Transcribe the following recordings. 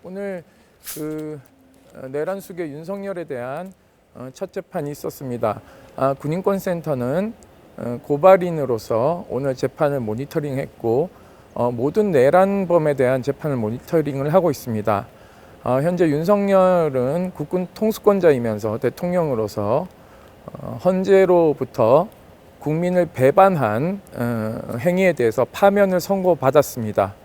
오늘 내란숙의 윤석열에 대한 첫 재판이 있었습니다. 군인권센터는 고발인으로서 오늘 재판을 모니터링했고 모든 내란범에 대한 재판을 모니터링을 하고 있습니다. 현재 윤석열은 국군 통수권자이면서 대통령으로서 헌재로부터 국민을 배반한 행위에 대해서 파면을 선고받았습니다.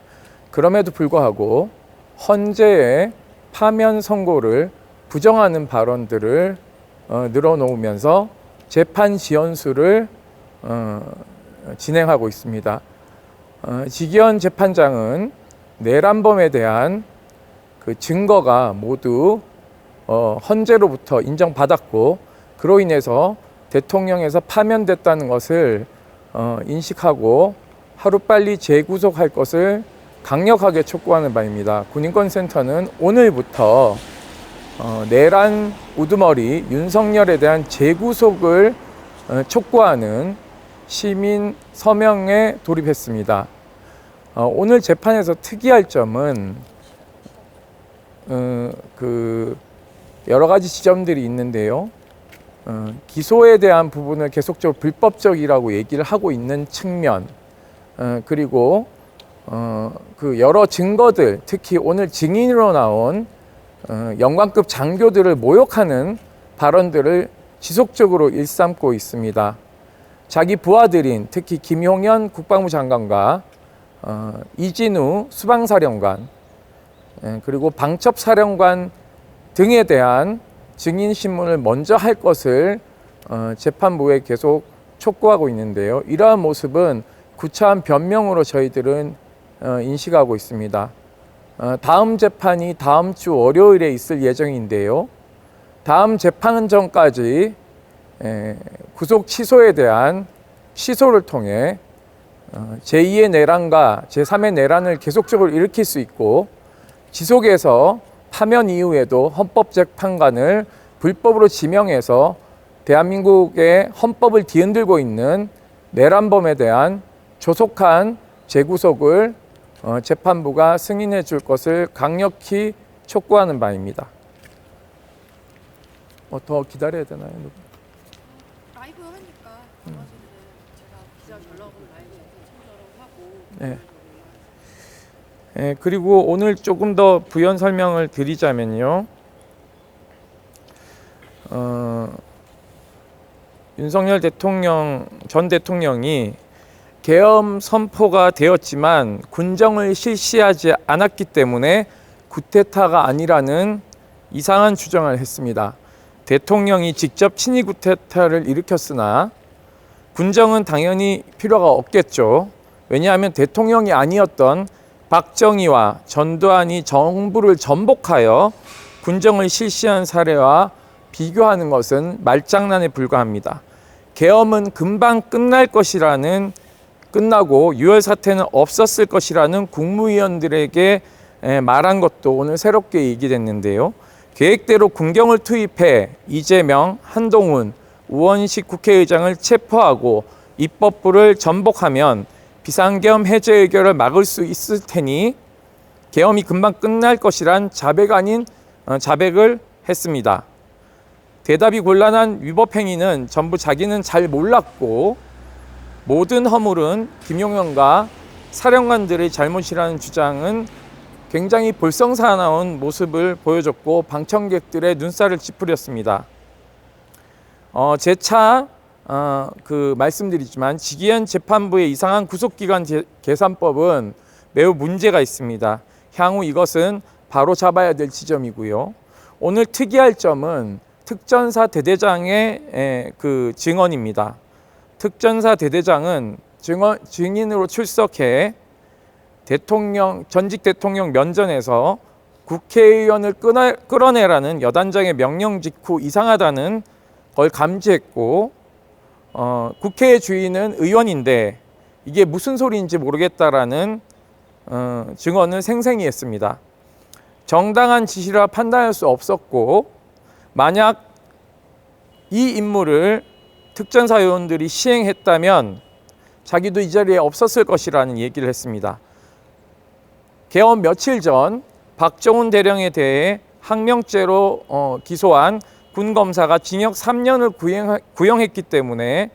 그럼에도 불구하고 헌재의 파면 선고를 부정하는 발언들을 늘어놓으면서 재판 지연수를 진행하고 있습니다. 지기현 재판장은 내란범에 대한 그 증거가 모두 헌재로부터 인정받았고 그로 인해서 대통령에서 파면됐다는 것을 인식하고 하루빨리 재구속할 것을 강력하게 촉구하는 바입니다. 군인권센터는 오늘부터 내란 우두머리 윤석열에 대한 재구속을 촉구하는 시민 서명에 돌입했습니다. 오늘 재판에서 특이할 점은 여러 가지 지점들이 있는데요. 기소에 대한 부분을 계속적으로 불법적이라고 얘기를 하고 있는 측면, 그리고 그 여러 증거들, 특히 오늘 증인으로 나온 영관급 장교들을 모욕하는 발언들을 지속적으로 일삼고 있습니다. 자기 부하들인 특히 김용현 국방부 장관과 이진우 수방사령관, 그리고 방첩사령관 등에 대한 증인 신문을 먼저 할 것을 재판부에 계속 촉구하고 있는데요. 이러한 모습은 구차한 변명으로 저희들은 인식하고 있습니다. 다음 재판이 다음 주 월요일에 있을 예정인데요. 다음 재판 전까지 구속 취소에 대한 시소를 통해 제2의 내란과 제3의 내란을 계속적으로 일으킬 수 있고 지속해서 파면 이후에도 헌법재판관을 불법으로 지명해서 대한민국의 헌법을 뒤흔들고 있는 내란범에 대한 조속한 재구속을 재판부가 승인해 줄 것을 강력히 촉구하는 바입니다. 더 기다려야 되나요? 라이브 하니까 제가 기자 전화번호 라이브에서 참조를 하고 네, 그리고 오늘 조금 더 부연 설명을 드리자면요. 윤석열 전 대통령이 계엄 선포가 되었지만 군정을 실시하지 않았기 때문에 쿠데타가 아니라는 이상한 주장을 했습니다. 대통령이 직접 친위 쿠데타를 일으켰으나 군정은 당연히 필요가 없겠죠. 왜냐하면 대통령이 아니었던 박정희와 전두환이 정부를 전복하여 군정을 실시한 사례와 비교하는 것은 말장난에 불과합니다. 계엄은 금방 끝나고 6월 사태는 없었을 것이라는 국무위원들에게 말한 것도 오늘 새롭게 얘기됐는데요. 계획대로 군경을 투입해 이재명, 한동훈, 우원식 국회의장을 체포하고 입법부를 전복하면 비상계엄 해제 의결을 막을 수 있을 테니 계엄이 금방 끝날 것이란 자백 아닌 자백을 했습니다. 대답이 곤란한 위법 행위는 전부 자기는 잘 몰랐고 모든 허물은 김용현과 사령관들의 잘못이라는 주장은 굉장히 볼썽사나운 모습을 보여줬고 방청객들의 눈살을 찌푸렸습니다. 재차 말씀드리지만 지기현 재판부의 이상한 구속기간 계산법은 매우 문제가 있습니다. 향후 이것은 바로 잡아야 될 지점이고요. 오늘 특이할 점은 특전사 대대장의 증언입니다. 특전사 대대장은 증인으로 출석해 전직 대통령 면전에서 국회의원을 끌어내라는 여단장의 명령 직후 이상하다는 걸 감지했고 국회의 주인은 의원인데 이게 무슨 소리인지 모르겠다라는 증언을 생생히 했습니다. 정당한 지시라 판단할 수 없었고 만약 이 임무를 특전사 요원들이 시행했다면 자기도 이 자리에 없었을 것이라는 얘기를 했습니다. 개헌 며칠 전 박정훈 대령에 대해 항명죄로 기소한 군 검사가 징역 3년을 구형했기 때문에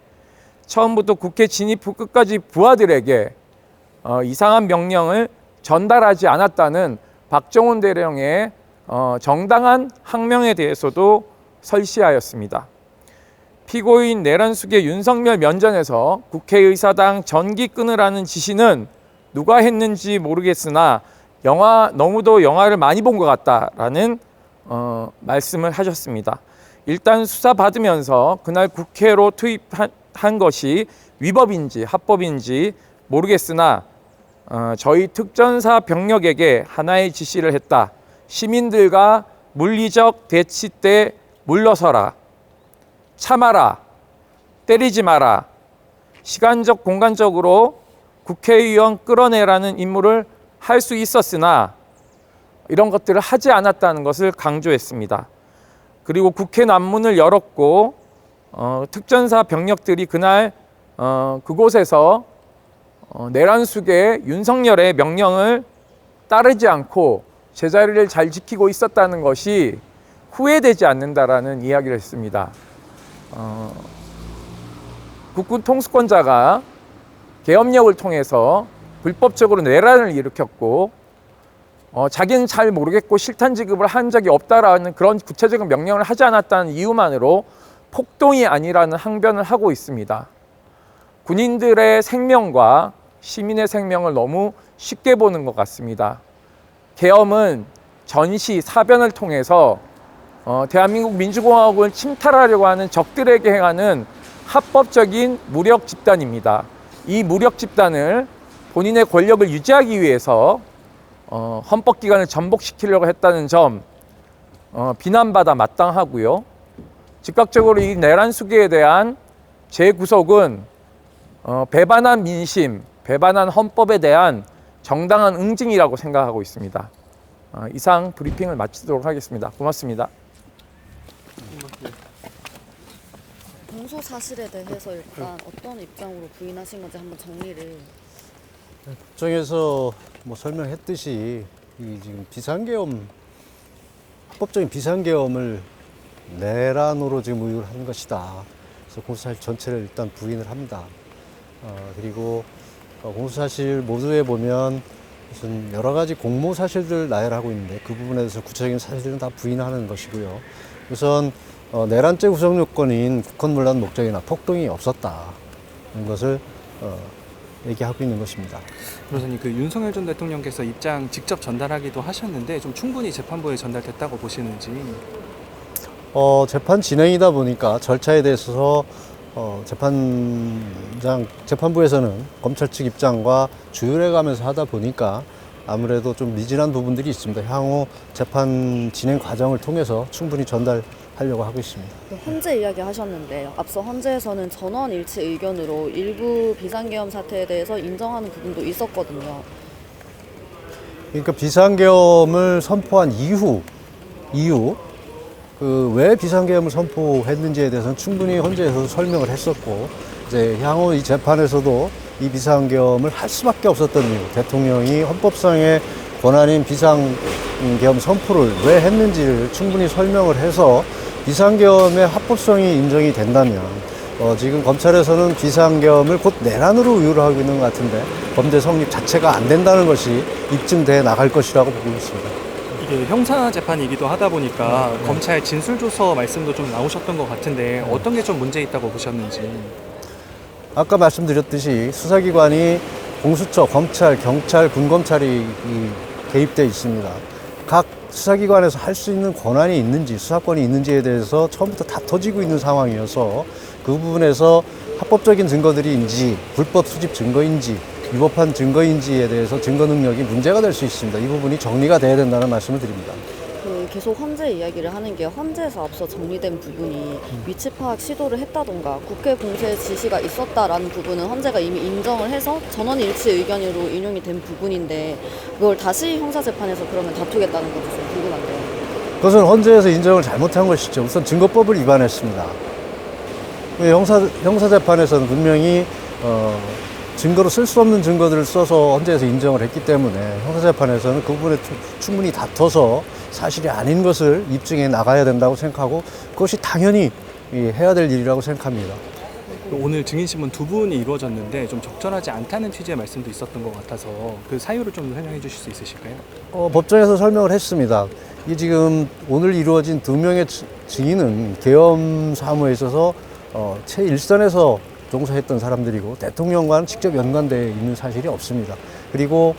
처음부터 국회 진입 후 끝까지 부하들에게 이상한 명령을 전달하지 않았다는 박정훈 대령의 정당한 항명에 대해서도 설시하였습니다. 피고인 내란숙의 윤석열 면전에서 국회의사당 전기 끊으라는 지시는 누가 했는지 모르겠으나 너무도 영화를 많이 본 것 같다라는 말씀을 하셨습니다. 일단 수사받으면서 그날 국회로 투입한 것이 위법인지 합법인지 모르겠으나 저희 특전사 병력에게 하나의 지시를 했다. 시민들과 물리적 대치 때 물러서라. 참아라. 때리지 마라. 시간적 공간적으로 국회의원 끌어내라는 임무를 할 수 있었으나 이런 것들을 하지 않았다는 것을 강조했습니다. 그리고 국회 남문을 열었고 특전사 병력들이 그날 그곳에서 내란숙의 윤석열의 명령을 따르지 않고 제자리를 잘 지키고 있었다는 것이 후회되지 않는다라는 이야기를 했습니다. 국군 통수권자가 계엄령을 통해서 불법적으로 내란을 일으켰고 자기는 잘 모르겠고 실탄 지급을 한 적이 없다라는 그런 구체적인 명령을 하지 않았다는 이유만으로 폭동이 아니라는 항변을 하고 있습니다. 군인들의 생명과 시민의 생명을 너무 쉽게 보는 것 같습니다. 계엄은 전시, 사변을 통해서 대한민국 민주공화국을 침탈하려고 하는 적들에게 행하는 합법적인 무력 집단입니다. 이 무력 집단을 본인의 권력을 유지하기 위해서 헌법기관을 전복시키려고 했다는 점 비난받아 마땅하고요. 즉각적으로 이 내란 수계에 대한 재구속은 배반한 민심, 배반한 헌법에 대한 정당한 응징이라고 생각하고 있습니다. 이상 브리핑을 마치도록 하겠습니다. 고맙습니다. 공소 사실에 대해서 일단 어떤 입장으로 부인하신 건지 한번 정리를. 국정에서 설명했듯이 이 지금 비상계엄, 합법적인 비상계엄을 내란으로 지금 의혹을 하는 것이다. 그래서 공소사실 전체를 일단 부인을 합니다. 그리고 공소사실 모두에 보면 무슨 여러 가지 공모 사실들 나열하고 있는데 그 부분에 대해서 구체적인 사실들은 다 부인하는 것이고요. 우선 내란죄 구성 요건인 국헌문란 목적이나 폭동이 없었다는 것을 얘기하고 있는 것입니다. 변호사님, 그 윤석열 전 대통령께서 입장 직접 전달하기도 하셨는데 좀 충분히 재판부에 전달됐다고 보시는지. 재판 진행이다 보니까 절차에 대해서 재판부에서는 검찰 측 입장과 조율해 가면서 하다 보니까 아무래도 좀 미진한 부분들이 있습니다. 향후 재판 진행 과정을 통해서 충분히 전달하려고 하고 있습니다. 헌재 이야기 하셨는데 앞서 헌재에서는 전원 일치 의견으로 일부 비상계엄 사태에 대해서 인정하는 부분도 있었거든요. 그러니까 비상계엄을 선포한 이후 왜 비상계엄을 선포했는지에 대해서는 충분히 헌재에서 설명을 했었고, 이제 향후 이 재판에서도 이 비상계엄을 할 수밖에 없었던 이유, 대통령이 헌법상의 권한인 비상계엄 선포를 왜 했는지를 충분히 설명을 해서 비상계엄의 합법성이 인정이 된다면 지금 검찰에서는 비상계엄을 곧 내란으로 의유를 하고 있는 것 같은데 범죄 성립 자체가 안 된다는 것이 입증돼 나갈 것이라고 보고 있습니다. 이게 형사 재판이기도 하다 보니까 검찰 진술조서 말씀도 좀 나오셨던 것 같은데 어떤 게 좀 문제 있다고 보셨는지. 아까 말씀드렸듯이 수사기관이 공수처, 검찰, 경찰, 군검찰이 개입되어 있습니다. 각 수사기관에서 할 수 있는 권한이 있는지, 수사권이 있는지에 대해서 처음부터 다퉈지고 있는 상황이어서 그 부분에서 합법적인 증거들인지, 불법 수집 증거인지, 위법한 증거인지에 대해서 증거 능력이 문제가 될 수 있습니다. 이 부분이 정리가 돼야 된다는 말씀을 드립니다. 계속 헌재 이야기를 하는 게 헌재에서 앞서 정리된 부분이 위치 파악 시도를 했다던가 국회 공세 지시가 있었다라는 부분은 헌재가 이미 인정을 해서 전원 일치 의견으로 인용이 된 부분인데 그걸 다시 형사재판에서 그러면 다투겠다는 것도 좀 궁금한데요. 그것은 헌재에서 인정을 잘못한 것이죠. 우선 증거법을 위반했습니다. 형사재판에서는 분명히 증거로 쓸 수 없는 증거들을 써서 헌재에서 인정을 했기 때문에 형사재판에서는 그 부분에 충분히 다퉈서 사실이 아닌 것을 입증해 나가야 된다고 생각하고 그것이 당연히 해야 될 일이라고 생각합니다. 오늘 증인신문 두 분이 이루어졌는데 좀 적절하지 않다는 취지의 말씀도 있었던 것 같아서 그 사유를 좀 설명해 주실 수 있으실까요? 법정에서 설명을 했습니다. 이 지금 오늘 이루어진 두 명의 증인은 계엄 사무에 있어서 최일선에서 종사했던 사람들이고 대통령과는 직접 연관되어 있는 사실이 없습니다. 그리고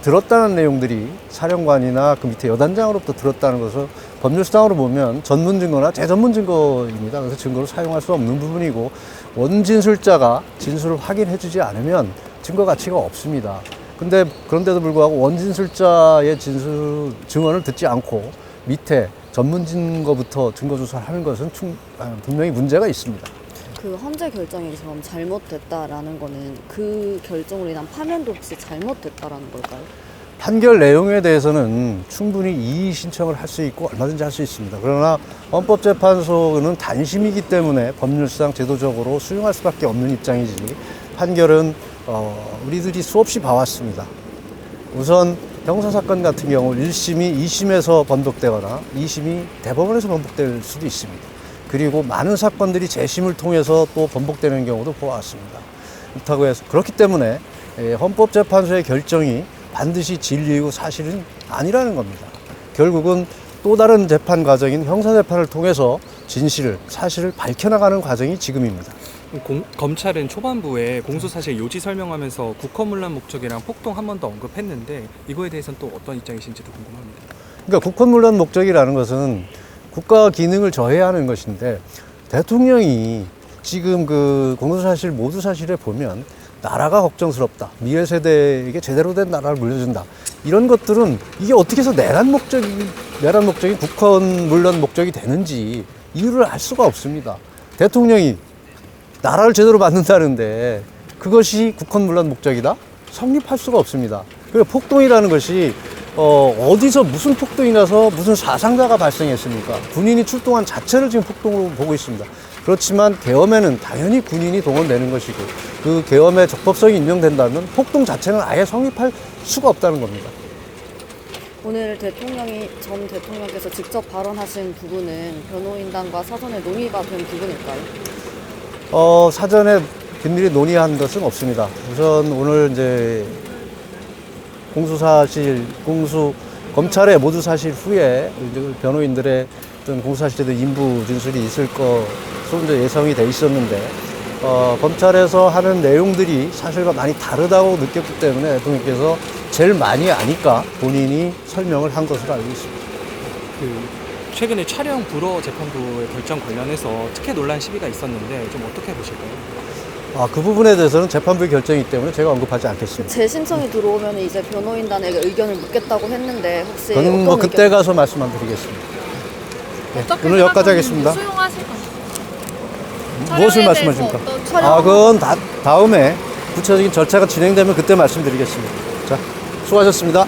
들었다는 내용들이 사령관이나 그 밑에 여단장으로부터 들었다는 것을 법률상으로 보면 전문 증거나 재전문 증거입니다. 그래서 증거로 사용할 수 없는 부분이고 원진술자가 진술을 확인해 주지 않으면 증거 가치가 없습니다. 그런데도 불구하고 원진술자의 진술 증언을 듣지 않고 밑에 전문 증거부터 증거 조사를 하는 것은 분명히 문제가 있습니다. 그 헌재 결정이 그럼 잘못됐다라는 거는 그 결정으로 인한 파면도 혹시 잘못됐다라는 걸까요? 판결 내용에 대해서는 충분히 이의 신청을 할 수 있고 얼마든지 할 수 있습니다. 그러나 헌법재판소는 단심이기 때문에 법률상 제도적으로 수용할 수밖에 없는 입장이지 판결은 우리들이 수없이 봐왔습니다. 우선 형사사건 같은 경우 1심이 2심에서 번복되거나 2심이 대법원에서 번복될 수도 있습니다. 그리고 많은 사건들이 재심을 통해서 또 번복되는 경우도 보았습니다. 그렇기 때문에 헌법재판소의 결정이 반드시 진리이고 사실은 아니라는 겁니다. 결국은 또 다른 재판 과정인 형사재판을 통해서 진실을, 사실을 밝혀나가는 과정이 지금입니다. 검찰은 초반부에 공소사실 요지 설명하면서 국헌문란 목적이랑 폭동 한 번 더 언급했는데 이거에 대해서는 또 어떤 입장이신지도 궁금합니다. 그러니까 국헌문란 목적이라는 것은 국가 기능을 저해하는 것인데 대통령이 지금 그 공소사실 모두 사실에 보면 나라가 걱정스럽다. 미래 세대에게 제대로 된 나라를 물려준다. 이런 것들은 이게 어떻게 해서 내란 목적이 국헌문란 목적이 되는지 이유를 알 수가 없습니다. 대통령이 나라를 제대로 만든다는데 그것이 국헌문란 목적이다? 성립할 수가 없습니다. 그리고 폭동이라는 것이 어디서 무슨 폭동이 나서 무슨 사상자가 발생했습니까? 군인이 출동한 자체를 지금 폭동으로 보고 있습니다. 그렇지만 계엄에는 당연히 군인이 동원되는 것이고 그 계엄의 적법성이 인정된다면 폭동 자체는 아예 성립할 수가 없다는 겁니다. 오늘 전 대통령께서 직접 발언하신 부분은 변호인단과 사전에 논의가 된 부분일까요? 사전에 긴밀히 논의한 것은 없습니다. 우선 오늘 이제 검찰의 모두 사실 후에 변호인들의 어떤 공소사실에 대한 인부 진술이 있을 것으로 예상이 돼 있었는데, 검찰에서 하는 내용들이 사실과 많이 다르다고 느꼈기 때문에 대통령께서 제일 많이 아니까 본인이 설명을 한 것으로 알고 있습니다. 최근에 촬영 불허 재판부의 결정 관련해서 특혜 논란 시비가 있었는데 좀 어떻게 보실까요? 그 부분에 대해서는 재판부의 결정이기 때문에 제가 언급하지 않겠습니다. 재신청이 들어오면 이제 변호인단에게 의견을 묻겠다고 했는데 혹시 저는 어떤 그때 의견? 가서 말씀만 드리겠습니다. 네, 오늘 여기까지 하겠습니다. 수용하실 건가요? 무엇을 말씀하십니까? 그건 다음에 구체적인 절차가 진행되면 그때 말씀드리겠습니다. 자, 수고하셨습니다.